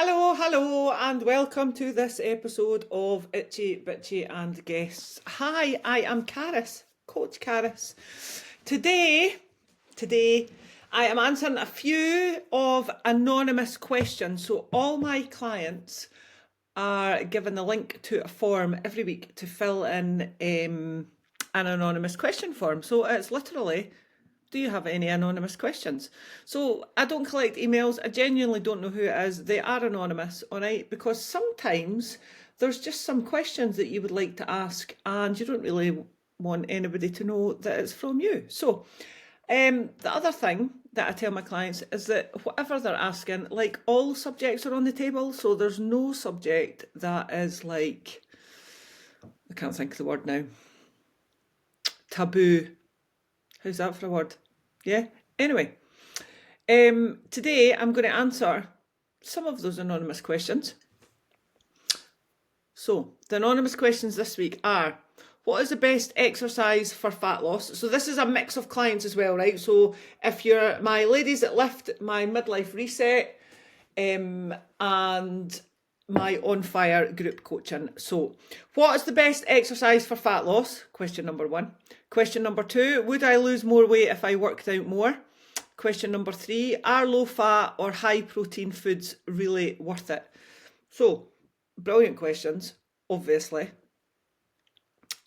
Hello, and welcome to this episode of Itchy, Bitchy and Guests. Hi, I am Caris, Coach Caris. Today, I am answering a few of anonymous questions. So all my clients are given the link to a form every week to fill in an anonymous question form. So it's literally, do you have any anonymous questions? So I don't collect emails. I genuinely don't know who it is. They are anonymous, all right? Because sometimes there's just some questions that you would like to ask and you don't really want anybody to know that it's from you. So the other thing that I tell my clients is that whatever they're asking, like, all subjects are on the table. So there's no subject that is like, I can't think of the word now, taboo. How's that for a word? Yeah. Anyway, today I'm going to answer some of those anonymous questions. So the anonymous questions this week are: what is the best exercise for fat loss? So this is a mix of clients as well, right? So if you're my ladies that lift, my midlife reset, and my on fire group coaching. So what is the best exercise for fat loss? Question number one. Question number two, would I lose more weight if I worked out more? Question number three, are low fat or high protein foods really worth it? So brilliant questions, obviously.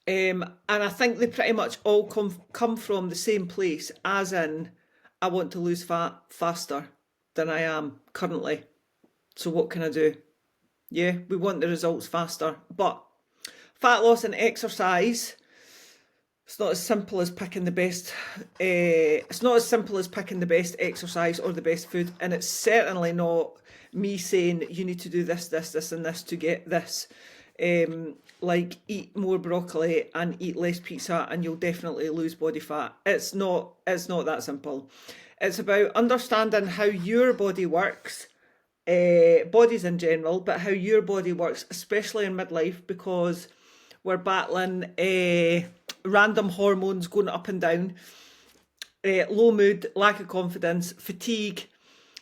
And I think they pretty much all come from the same place, as in, I want to lose fat faster than I am currently. So what can I do? Yeah, we want the results faster. But fat loss and exercise, it's not as simple as picking the best. It's not as simple as picking the best exercise or the best food, and it's certainly not me saying you need to do this, and this to get this. Like, eat more broccoli and eat less pizza and you'll definitely lose body fat. It's not that simple. It's about understanding how your body works, bodies in general, but how your body works, especially in midlife, because we're battling random hormones going up and down, low mood, lack of confidence, fatigue.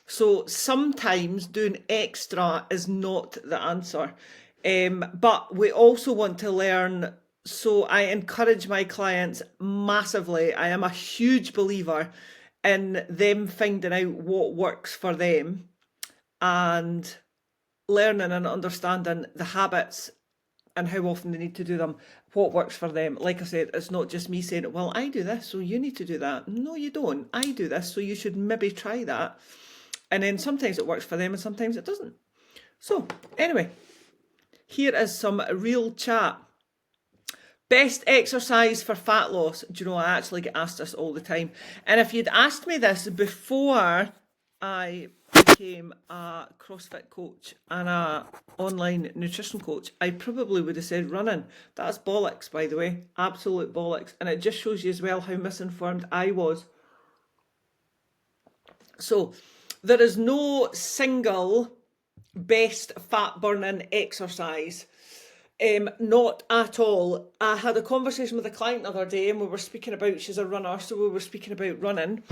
So sometimes doing extra is not the answer. But we also want to learn. So I encourage my clients massively. I am a huge believer in them finding out what works for them and learning and understanding the habits and how often they need to do them, what works for them. Like I said, it's not just me saying, well, I do this, so you need to do that. No, you don't. I do this, so you should maybe try that. And then sometimes it works for them and sometimes it doesn't. So anyway, here is some real chat. Best exercise for fat loss. Do you know, I actually get asked this all the time. And if you'd asked me this before I became a CrossFit coach and a online nutrition coach, I probably would have said running. That's bollocks, by the way. Absolute bollocks. And it just shows you as well how misinformed I was. So there is no single best fat burning exercise. Not at all. I had a conversation with a client the other day and we were speaking about, she's a runner, so we were speaking about running.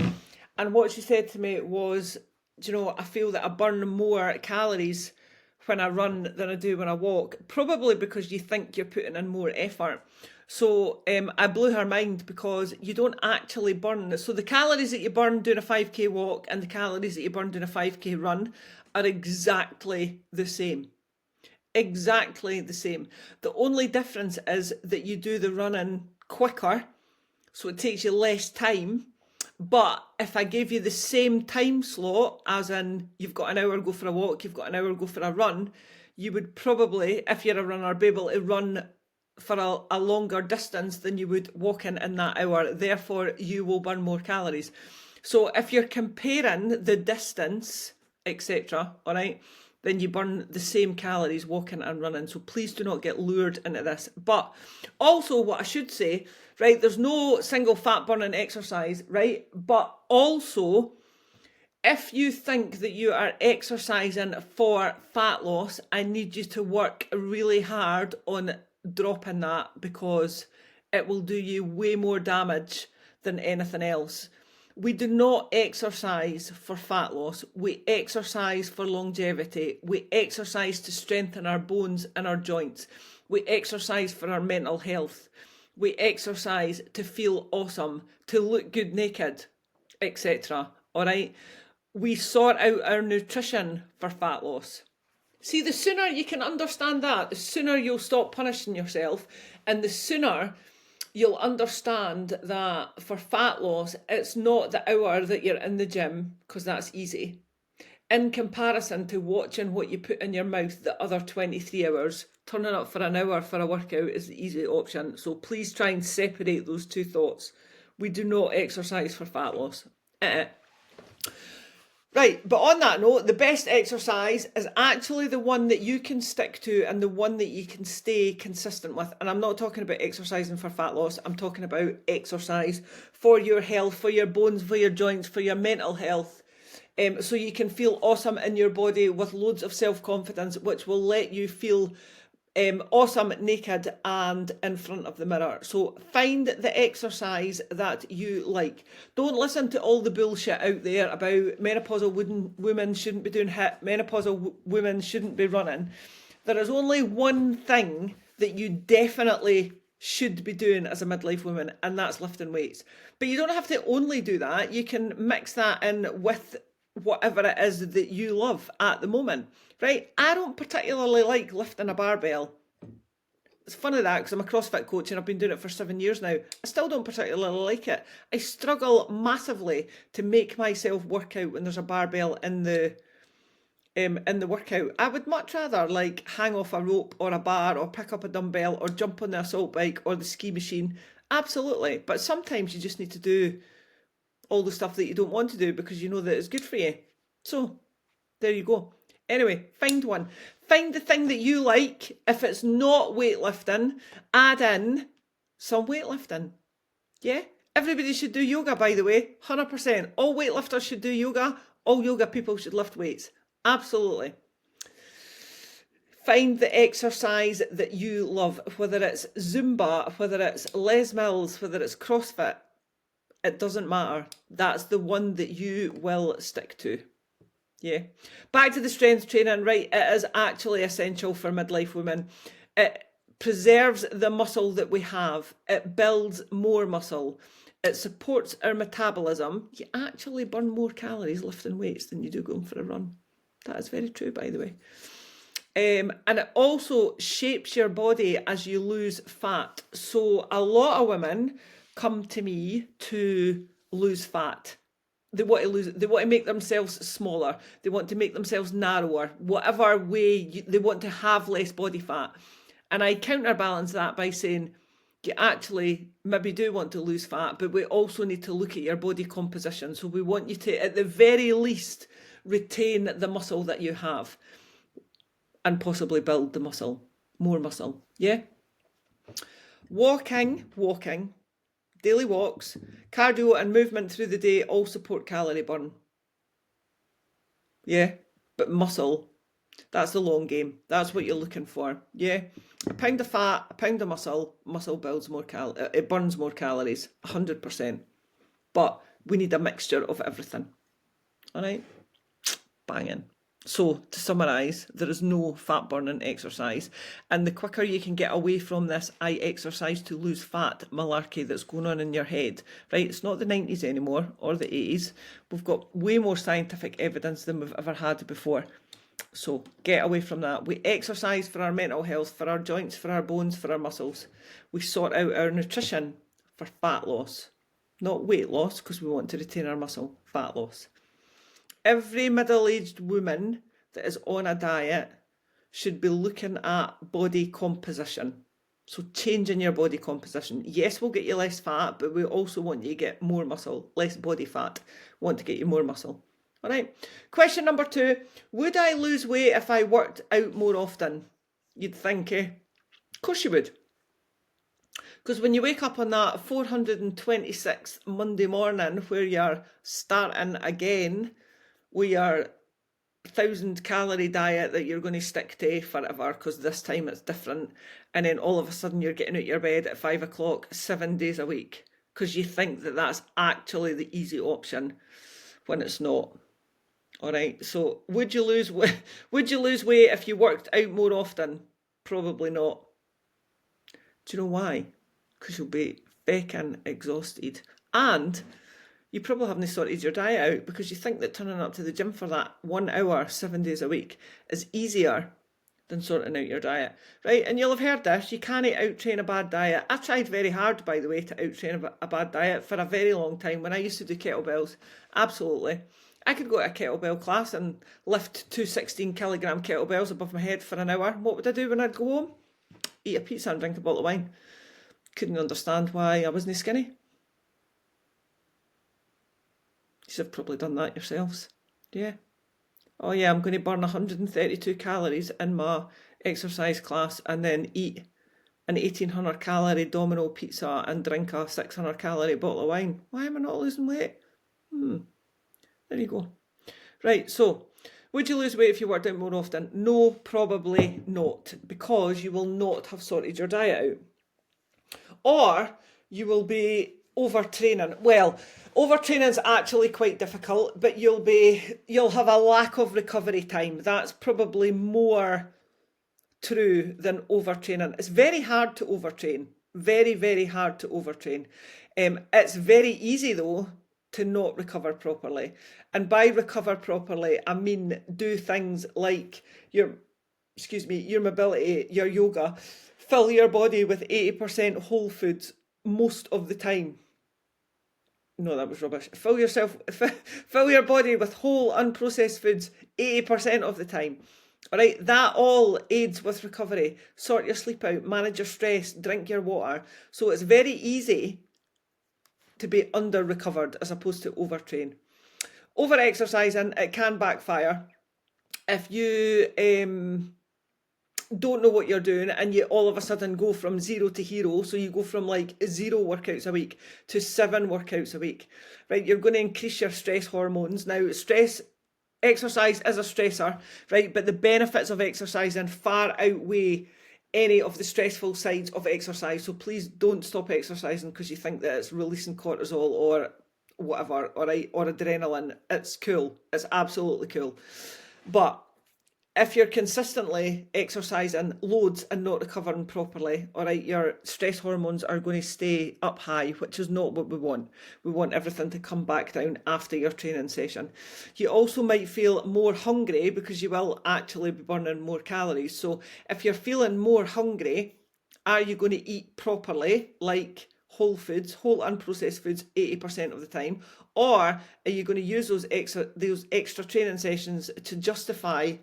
And what she said to me was, do you know, I feel that I burn more calories when I run than I do when I walk. Probably because you think you're putting in more effort. So I blew her mind, because you don't actually burn. So the calories that you burn doing a 5k walk and the calories that you burn doing a 5k run are exactly the same. Exactly the same. The only difference is that you do the running quicker, so it takes you less time. But if I gave you the same time slot, as in you've got an hour, go for a walk, you've got an hour, go for a run, you would probably, if you're a runner, be able to run for a longer distance than you would walking in that hour. Therefore, you will burn more calories. So if you're comparing the distance, etc., all right, then you burn the same calories walking and running. So please do not get lured into this. But also, what I should say, right, there's no single fat burning exercise, right? But also, if you think that you are exercising for fat loss, I need you to work really hard on dropping that, because it will do you way more damage than anything else. We do not exercise for fat loss. We exercise for longevity. We exercise to strengthen our bones and our joints. We exercise for our mental health. We exercise to feel awesome, to look good naked, etc. All right? We sort out our nutrition for fat loss. See, the sooner you can understand that, the sooner you'll stop punishing yourself, and the sooner you'll understand that for fat loss, it's not the hour that you're in the gym, because that's easy, in comparison to watching what you put in your mouth the other 23 hours. Turning up for an hour for a workout is the easy option. So please try and separate those two thoughts. We do not exercise for fat loss. Right, but on that note, the best exercise is actually the one that you can stick to and the one that you can stay consistent with. And I'm not talking about exercising for fat loss. I'm talking about exercise for your health, for your bones, for your joints, for your mental health. So you can feel awesome in your body with loads of self-confidence, which will let you feel awesome naked and in front of the mirror. So find the exercise that you like. Don't listen to all the bullshit out there about menopausal women shouldn't be doing HIIT, menopausal women shouldn't be running. There is only one thing that you definitely should be doing as a midlife woman, and that's lifting weights. But you don't have to only do that. You can mix that in with whatever it is that you love at the moment, right? I don't particularly like lifting a barbell. It's funny that, because I'm a CrossFit coach and I've been doing it for 7 years now. I still don't particularly like it. I struggle massively to make myself work out when there's a barbell in the workout. I would much rather like hang off a rope or a bar or pick up a dumbbell or jump on the assault bike or the ski machine. Absolutely. But sometimes you just need to do all the stuff that you don't want to do because you know that it's good for you. So there you go. Anyway, find one. Find the thing that you like. If it's not weightlifting, add in some weightlifting. Yeah? Everybody should do yoga, by the way. 100%. All weightlifters should do yoga. All yoga people should lift weights. Absolutely. Find the exercise that you love, whether it's Zumba, whether it's Les Mills, whether it's CrossFit. It doesn't matter. That's the one that you will stick to. Yeah. Back to the strength training, right? It is actually essential for midlife women. It preserves the muscle that we have. It builds more muscle. It supports our metabolism. You actually burn more calories lifting weights than you do going for a run. That is very true, by the way. And it also shapes your body as you lose fat. So a lot of women come to me to lose fat. They want to make themselves smaller. They want to make themselves narrower. Whatever way they want to have less body fat. And I counterbalance that by saying, you actually maybe do want to lose fat, but we also need to look at your body composition. So we want you to, at the very least, retain the muscle that you have and possibly build the muscle, more muscle. Yeah? Walking, daily walks, cardio and movement through the day all support calorie burn. Yeah, but muscle, that's the long game. That's what you're looking for. Yeah, a pound of fat, a pound of muscle builds more it burns more calories, 100%. But we need a mixture of everything. All right, banging. So, to summarise, there is no fat burning exercise. And the quicker you can get away from this I exercise to lose fat malarkey that's going on in your head, right? It's not the 90s anymore, or the 80s. We've got way more scientific evidence than we've ever had before. So, get away from that. We exercise for our mental health, for our joints, for our bones, for our muscles. We sort out our nutrition for fat loss. Not weight loss, because we want to retain our muscle. Fat loss. Every middle-aged woman that is on a diet should be looking at body composition. So changing your body composition. Yes, we'll get you less fat, but we also want you to get more muscle, less body fat. We want to get you more muscle. All right. Question number 2. Would I lose weight if I worked out more often? You'd think, eh? Of course you would. Because when you wake up on that 426th Monday morning where you're starting again with your 1,000 calorie diet that you're going to stick to forever, because this time it's different, and then all of a sudden you're getting out your bed at 5 o'clock 7 days a week, because you think that that's actually the easy option when it's not. All right. So would you lose would you lose weight if you worked out more often? Probably not. Do you know why? Because you'll be feckin' exhausted. And you probably haven't sorted your diet out because you think that turning up to the gym for that 1 hour, 7 days a week is easier than sorting out your diet, right? And you'll have heard this, you can't out-train a bad diet. I tried very hard, by the way, to out-train a bad diet for a very long time when I used to do kettlebells. Absolutely. I could go to a kettlebell class and lift two 16-kilogram kettlebells above my head for an hour. What would I do when I'd go home? Eat a pizza and drink a bottle of wine. Couldn't understand why I wasn't skinny. You've probably done that yourselves. Yeah. Oh yeah, I'm going to burn 132 calories in my exercise class and then eat an 1800 calorie Domino pizza and drink a 600 calorie bottle of wine. Why am I not losing weight? There you go. Right, so would you lose weight if you worked out more often? No, probably not, because you will not have sorted your diet out. Or you will be overtraining. Well, overtraining is actually quite difficult, but you'll have a lack of recovery time. That's probably more true than overtraining. It's very hard to overtrain. Very, very hard to overtrain. It's very easy though to not recover properly. And by recover properly, I mean do things like your mobility, your yoga, fill your body with 80% whole foods most of the time. No, that was rubbish. Fill your body with whole unprocessed foods 80% of the time. All right, that all aids with recovery. Sort your sleep out, manage your stress, drink your water. So it's very easy to be under recovered as opposed to overtrain. Over exercising, it can backfire. If you don't know what you're doing and you all of a sudden go from 0 to hero, so you go from like 0 workouts a week to 7 workouts a week, right? You're going to increase your stress hormones. Now, exercise is a stressor, right? But the benefits of exercising far outweigh any of the stressful sides of exercise. So please don't stop exercising because you think that it's releasing cortisol or whatever, all right, or adrenaline. It's cool. It's absolutely cool. But if you're consistently exercising loads and not recovering properly, all right, your stress hormones are going to stay up high, which is not what we want. We want everything to come back down after your training session. You also might feel more hungry because you will actually be burning more calories. So if you're feeling more hungry, are you going to eat properly, like whole foods, whole unprocessed foods 80% of the time? Or are you going to use those extra training sessions to justify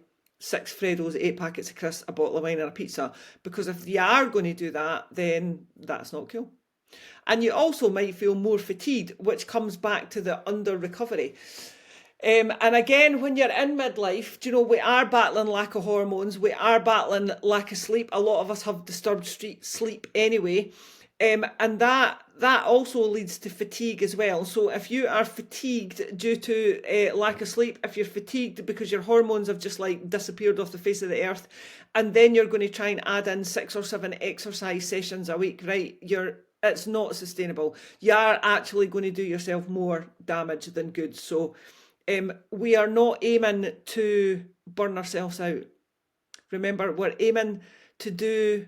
6 Freddos, 8 packets of crisps, a bottle of wine and a pizza? Because if you are going to do that, then that's not cool. And you also might feel more fatigued, which comes back to the under recovery. And again, when you're in midlife, do you know, we are battling lack of hormones, we are battling lack of sleep. A lot of us have disturbed sleep anyway. And that also leads to fatigue as well. So if you are fatigued due to lack of sleep, if you're fatigued because your hormones have just like disappeared off the face of the earth, and then you're going to try and add in 6 or 7 exercise sessions a week, right? It's not sustainable. You are actually going to do yourself more damage than good. So we are not aiming to burn ourselves out. Remember, we're aiming to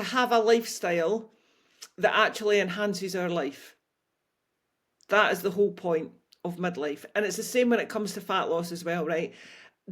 have a lifestyle that actually enhances our life. That is the whole point of midlife. And it's the same when it comes to fat loss as well, right?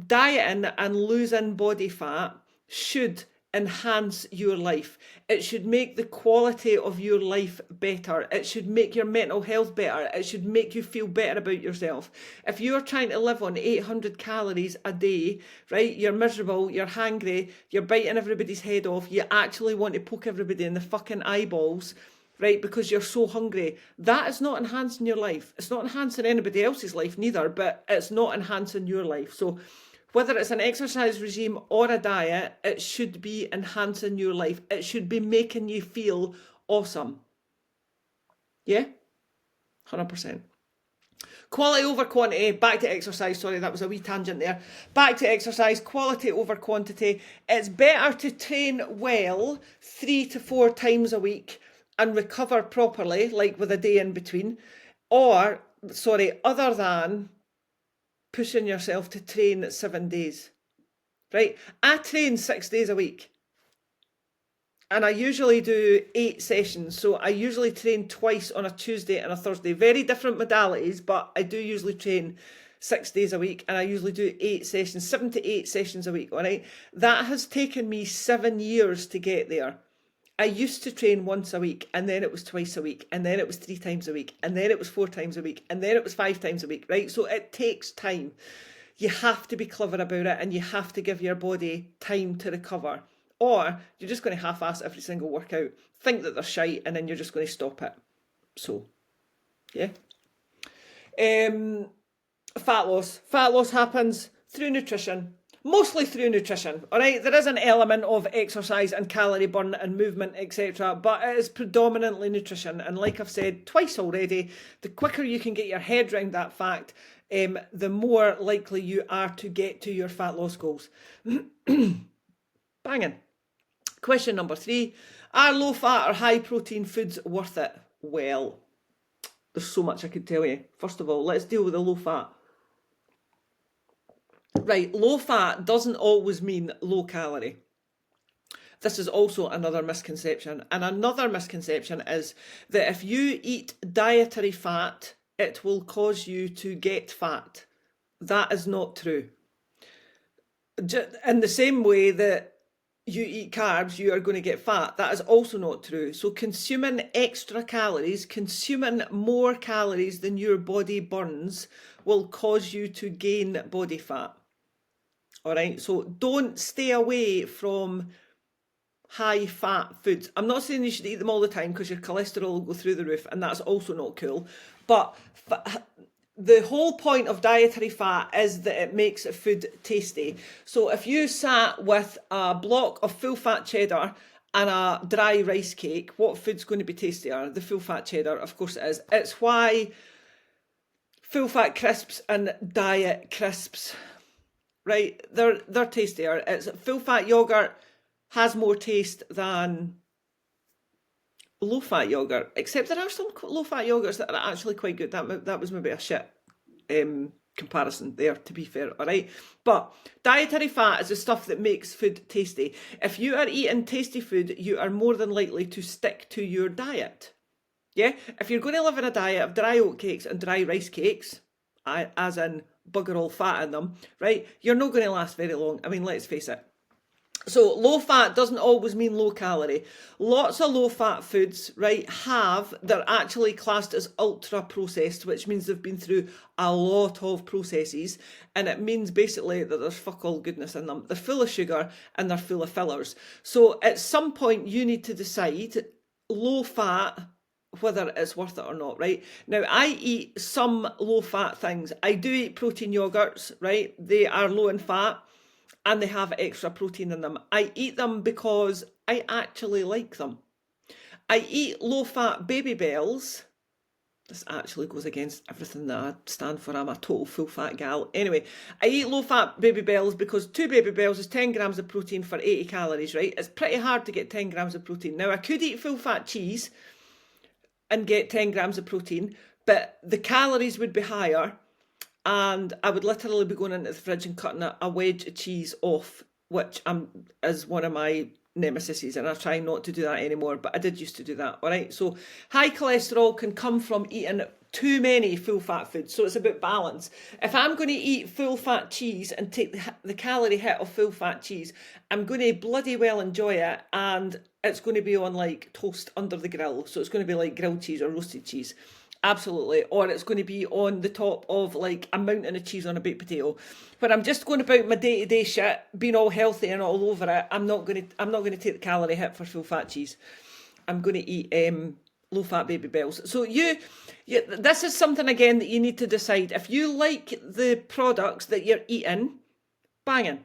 Dieting and losing body fat should enhance your life. It should make the quality of your life better. It should make your mental health better. It should make you feel better about yourself. If you're trying to live on 800 calories a day, right, you're miserable, you're hangry, you're biting everybody's head off, you actually want to poke everybody in the fucking eyeballs, right, because you're so hungry. That is not enhancing your life. It's not enhancing anybody else's life neither, but it's not enhancing your life. So whether it's an exercise regime or a diet, it should be enhancing your life. It should be making you feel awesome. Yeah? 100%. Quality over quantity. Back to exercise. Sorry, that was a wee tangent there. Back to exercise. Quality over quantity. It's better to train well 3 to 4 times a week and recover properly, like with a day in between, or, sorry, other than pushing yourself to train 7 days, right? I train 6 days a week. And I usually do 8 sessions. So I usually train twice on a Tuesday and a Thursday. Very different modalities, but I do usually train 6 days a week, and I usually do 8 sessions, 7 to 8 sessions a week, all right? That has taken me 7 years to get there. I used to train once a week, and then it was twice a week, and then it was 3 times a week, and then it was 4 times a week, and then it was 5 times a week, right? So it takes time. You have to be clever about it, and you have to give your body time to recover. Or you're just going to half-ass every single workout, think that they're shite, and then you're just going to stop it. So, yeah. Fat loss. Fat loss happens through nutrition. Mostly through nutrition, all right? There is an element of exercise and calorie burn and movement, etc., but it is predominantly nutrition. And like I've said twice already, the quicker you can get your head around that fact, the more likely you are to get to your fat loss goals. Banging. Question number 3. Are low-fat or high-protein foods worth it? Well, there's so much I could tell you. First of all, let's deal with the low-fat. Right, low-fat doesn't always mean low-calorie. This is also another misconception. And another misconception is that if you eat dietary fat, it will cause you to get fat. That is not true. In the same way that you eat carbs, you are going to get fat. That is also not true. So consuming extra calories, consuming more calories than your body burns, will cause you to gain body fat. All right, so don't stay away from high fat foods. I'm not saying you should eat them all the time because your cholesterol will go through the roof, and that's also not cool. But the whole point of dietary fat is that it makes food tasty. So if you sat with a block of full fat cheddar and a dry rice cake, what food's going to be tastier? The full fat cheddar, of course it is. It's why full fat crisps and diet crisps, right? They're tastier. It's full fat yogurt has more taste than low fat yogurt, except there are some low fat yogurts that are actually quite good. That was maybe a shit comparison there, to be fair, all right? But dietary fat is the stuff that makes food tasty. If you are eating tasty food, you are more than likely to stick to your diet. Yeah? If you're going to live in a diet of dry oat cakes and dry rice cakes, as in bugger all fat in them, right, you're not going to last very long. I mean, let's face it. So low fat doesn't always mean low calorie. Lots of low fat foods, right, they're actually classed as ultra processed, which means they've been through a lot of processes, and it means basically that there's fuck all goodness in them. They're full of sugar and they're full of fillers. So at some point you need to decide low fat, whether it's worth it or not, right? Now, I eat some low fat things. I do eat protein yogurts, right? They are low in fat and they have extra protein in them. I eat them because I actually like them. I eat low-fat Baby Bells. This actually goes against everything that I stand for. I'm a total full-fat gal. Anyway, I eat low-fat Baby Bells because 2 Baby Bells is 10 grams of protein for 80 calories, right? It's pretty hard to get 10 grams of protein. Now, I could eat full-fat cheese and get 10 grams of protein, but the calories would be higher, and I would literally be going into the fridge and cutting a wedge of cheese off, which is one of my nemesises, and I try not to do that anymore, but I did used to do that, all right? So high cholesterol can come from eating too many full-fat foods, so it's about balance. If I'm going to eat full-fat cheese and take the calorie hit of full-fat cheese, I'm going to bloody well enjoy it, and it's going to be on like toast under the grill, so it's going to be like grilled cheese or roasted cheese. Absolutely. Or it's going to be on the top of like a mountain of cheese on a baked potato. When I'm just going about my day-to-day shit, being all healthy and all over it, I'm not going to take the calorie hit for full fat cheese. I'm going to eat low fat Baby Bells. So this is something again that you need to decide. If you like the products that you're eating, banging.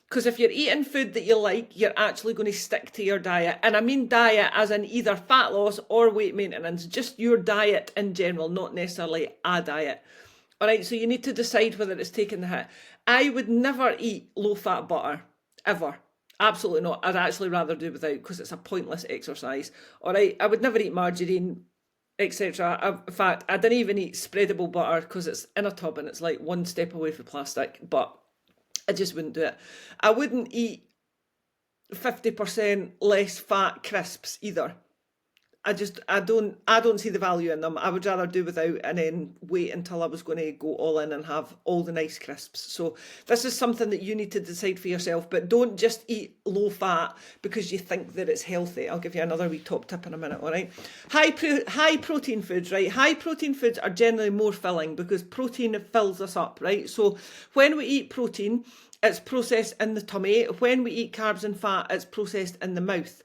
Because if you're eating food that you like, you're actually going to stick to your diet. And I mean diet as in either fat loss or weight maintenance, just your diet in general, not necessarily a diet. All right, so you need to decide whether it's taking the hit. I would never eat low-fat butter, ever. Absolutely not. I'd actually rather do without because it's a pointless exercise. All right, I would never eat margarine, etc. In fact, I didn't even eat spreadable butter because it's in a tub and it's like one step away from plastic. But I just wouldn't do it. I wouldn't eat 50% less fat crisps either. I don't see the value in them. I would rather do without and then wait until I was going to go all in and have all the nice crisps. So this is something that you need to decide for yourself, but don't just eat low fat because you think that it's healthy. I'll give you another wee top tip in a minute, all right? High protein foods, right? High protein foods are generally more filling because protein fills us up, right? So when we eat protein, it's processed in the tummy. When we eat carbs and fat, it's processed in the mouth.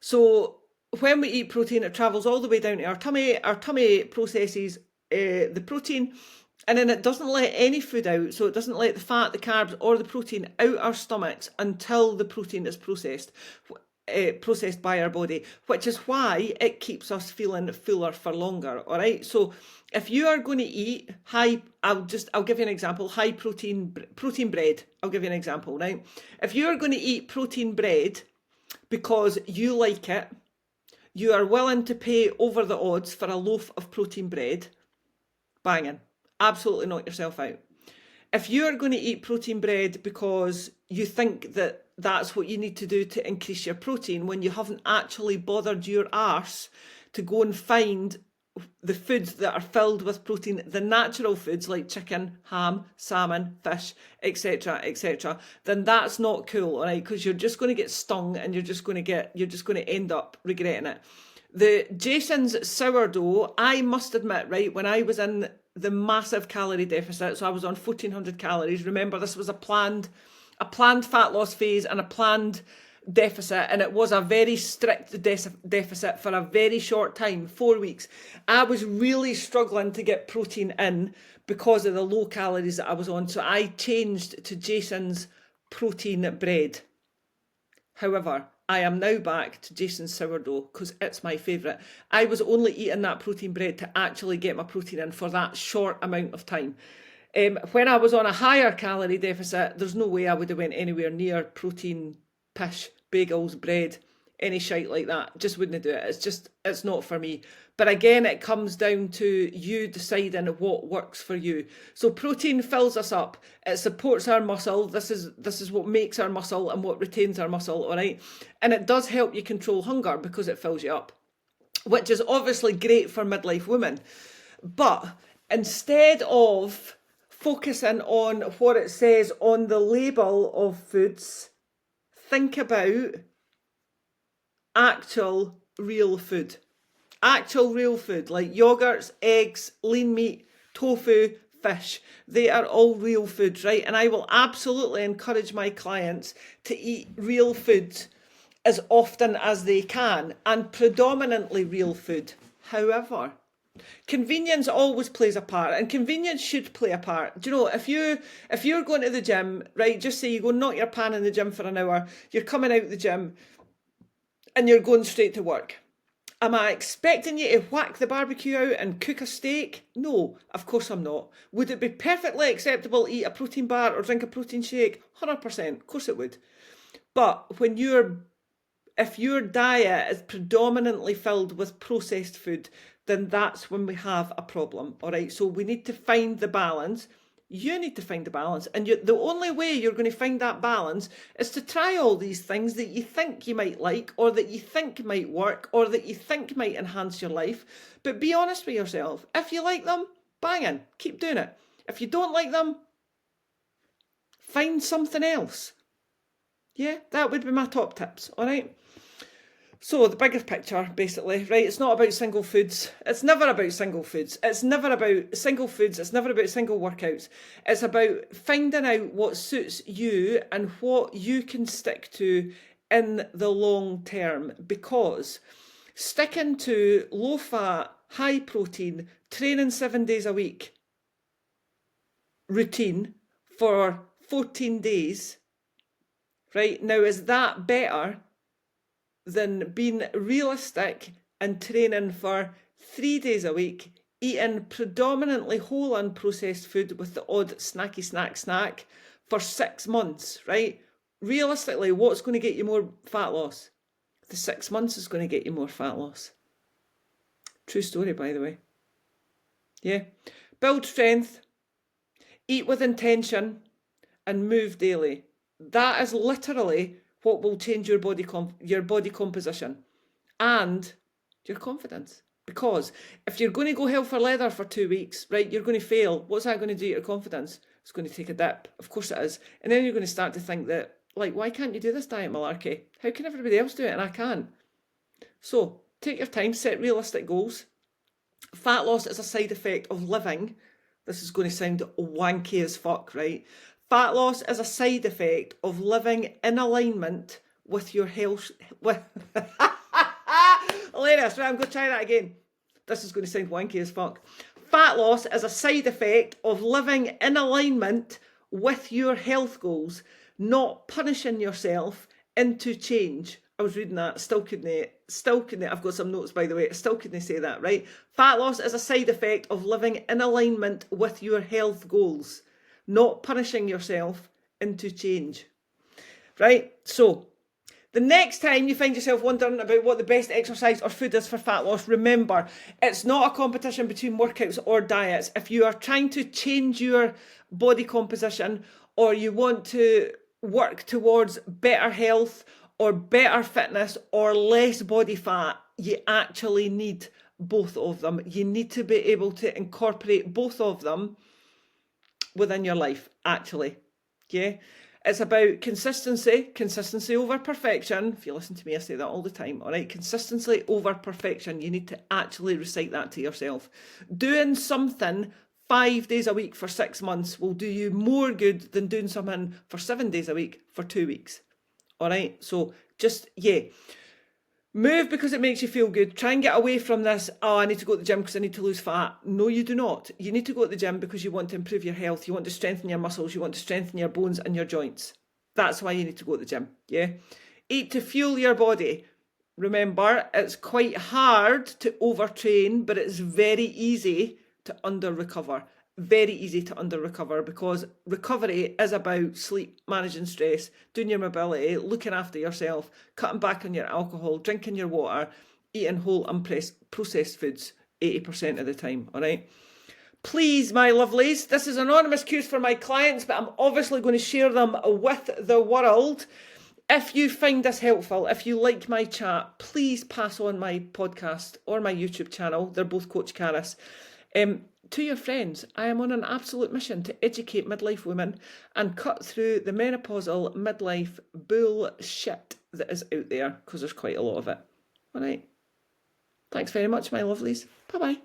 So when we eat protein, it travels all the way down to our tummy. Our tummy processes the protein, and then it doesn't let any food out. So it doesn't let the fat, the carbs, or the protein out our stomachs until the protein is processed by our body, which is why it keeps us feeling fuller for longer. All right. So if you are going to eat I'll give you an example. High protein bread. I'll give you an example. Right. If you are going to eat protein bread because you like it, you are willing to pay over the odds for a loaf of protein bread, banging. Absolutely knock yourself out. If you're going to eat protein bread because you think that that's what you need to do to increase your protein when you haven't actually bothered your arse to go and find the foods that are filled with protein, the natural foods like chicken, ham, salmon, fish, etc., then that's not cool, all right? Because you're just going to get stung and you're just going to end up regretting it. The Jason's sourdough, I must admit, right, when I was in the massive calorie deficit, so I was on 1400 calories. Remember, this was a planned fat loss phase and a planned deficit, and it was a very strict deficit for a very short time, 4 weeks. I was really struggling to get protein in because of the low calories that I was on, so I changed to Jason's protein bread. However, I am now back to Jason's sourdough because it's my favourite. I was only eating that protein bread to actually get my protein in for that short amount of time. When I was on a higher calorie deficit, there's no way I would have went anywhere near protein pish, bagels, bread, any shite like that. Just wouldn't do it. It's not for me. But again, it comes down to you deciding what works for you. So protein fills us up. It supports our muscle. This is what makes our muscle and what retains our muscle, all right? And it does help you control hunger because it fills you up, which is obviously great for midlife women. But instead of focusing on what it says on the label of foods, think about actual real food. Actual real food like yogurts, eggs, lean meat, tofu, fish. They are all real foods, right? And I will absolutely encourage my clients to eat real food as often as they can, and predominantly real food. However, convenience always plays a part, and convenience should play a part. Do you know, if you're going to the gym, right, just say you go knock your pan in the gym for an hour, you're coming out the gym and you're going straight to work. Am I expecting you to whack the barbecue out and cook a steak? No, of course I'm not. Would it be perfectly acceptable to eat a protein bar or drink a protein shake? 100%, of course it would. But if your diet is predominantly filled with processed food, then that's when we have a problem, all right? So we need to find the balance. You need to find the balance, and the only way you're going to find that balance is to try all these things that you think you might like, or that you think might work, or that you think might enhance your life. But be honest with yourself. If you like them, banging, keep doing it. If you don't like them, find something else. Yeah, that would be my top tips, all right? So the bigger picture, basically, right? It's not about single foods. It's never about single foods. It's never about single foods. It's never about single workouts. It's about finding out what suits you and what you can stick to in the long term. Because sticking to low fat, high protein, training 7 days a week routine for 14 days, right? Now, is that better than being realistic and training for 3 days a week, eating predominantly whole unprocessed food with the odd snack for 6 months, right? realistically, what's going to get you more fat loss? The 6 months is going to get you more fat loss. True story, by the way. Yeah. Build strength, eat with intention, and move daily. That is literally what will change your body composition and your confidence. Because if you're going to go hell for leather for 2 weeks, right, you're going to fail. What's that going to do to your confidence? It's going to take a dip. Of course it is. And then you're going to start to think that, like, why can't you do this diet malarkey? How can everybody else do it and I can't? So take your time, set realistic goals. Fat loss is a side effect of living. This is going to sound wanky as fuck, right? Fat loss is a side effect of living in alignment with your health. Hilarious, right? I'm going to try that again. This is going to sound wanky as fuck. Fat loss is a side effect of living in alignment with your health goals, not punishing yourself into change. I was reading that, still couldn't, I've got some notes by the way, still couldn't say that, right? Fat loss is a side effect of living in alignment with your health goals, not punishing yourself into change, right? So, the next time you find yourself wondering about what the best exercise or food is for fat loss, remember, it's not a competition between workouts or diets. If you are trying to change your body composition or you want to work towards better health or better fitness or less body fat, you actually need both of them. You need to be able to incorporate both of them within your life, actually. Yeah? It's about consistency over perfection. If you listen to me, I say that all the time, all right? Consistency over perfection. You need to actually recite that to yourself. Doing something 5 days a week for 6 months will do you more good than doing something for 7 days a week for 2 weeks. All right? So just, yeah. Move because it makes you feel good. Try and get away from this, oh, I need to go to the gym because I need to lose fat. No, you do not. You need to go to the gym because you want to improve your health. You want to strengthen your muscles. You want to strengthen your bones and your joints. That's why you need to go to the gym, yeah? Eat to fuel your body. Remember, it's quite hard to overtrain, but it's very easy to under-recover. Very easy to under-recover because recovery is about sleep, managing stress, doing your mobility, looking after yourself, cutting back on your alcohol, drinking your water, eating whole unprocessed foods 80% of the time, all right? Please, my lovelies, this is anonymous cues for my clients, but I'm obviously going to share them with the world. If you find this helpful, if you like my chat, please pass on my podcast or my YouTube channel. They're both Coach Caris. To your friends. I am on an absolute mission to educate midlife women and cut through the menopausal midlife bullshit that is out there, because there's quite a lot of it. All right. Thanks very much, my lovelies. Bye-bye.